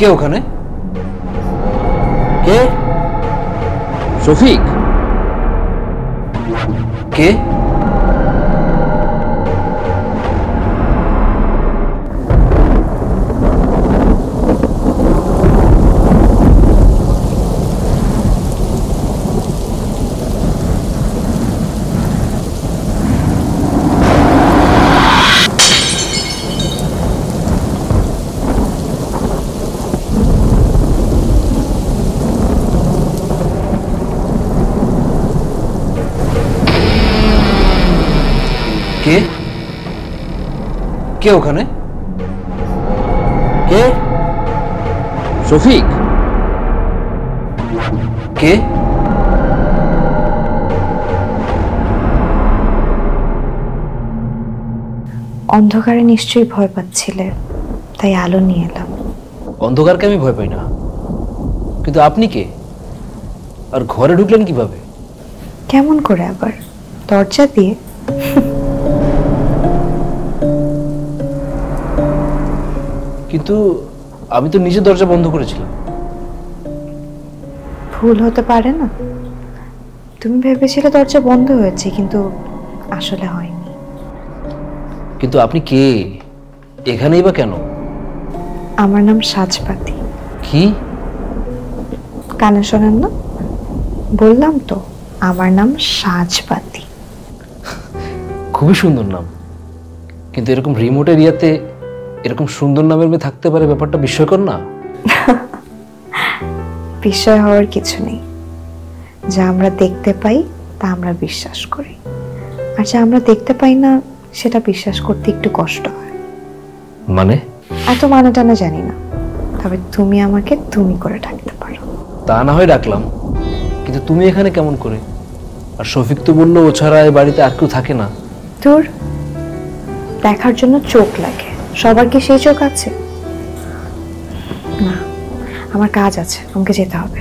কে ওখানে? কে? শফিক? কে? কে? কে ওখানে? কে? শফিক? কে? অন্ধকারে নিশ্চয়ই ভয় পাচ্ছিলে, তাই আলো নিয়ে এলাম। অন্ধকারকে আমি ভয় পাই না, কিন্তু আপনি কে আর ঘরে ঢুকলেন কিভাবে? কেমন করে আবার? দরজা দিয়ে। কিন্তু আমি তো নিজে দরজা বন্ধ করেছিলাম। ভুল হতে পারে না? তুমি ভেবেছিলে দরজা বন্ধ হয়েছে, কিন্তু আসলে হয়নি। কিন্তু আপনি কে, এখানেই বা কেন? আমার নাম সাজপাতি। কি? কানে শোনেন না? বললাম তো, আমার নাম সাজপাতি। খুবই সুন্দর নাম, কিন্তু এরকম রিমোট এরিয়াতে এরকম সুন্দর নামের মেয়ে থাকতে পারে, ব্যাপারটা বিস্ময়কর না? বিস্ময় হওয়ার কিছু নেই। যা আমরা দেখতে পাই তা আমরা বিশ্বাস করি, আর যা আমরা দেখতে পাই না সেটা বিশ্বাস করতে একটু কষ্ট হয়। মানে? এত মানে টানা জানি না, তবে তুমি আমাকে তুমি করে ডাকতে পারো। তা না হয় ডাকলাম, কিন্তু তুমি এখানে কেমন করে? আর শফিক তো বললো ও ছাড়া এই বাড়িতে আর কেউ থাকে না। তোর দেখার জন্য চোখ লাগে, সবার কি সেই চোখ আছে? না, আমার কাজ আছে, আমাকে যেতে হবে।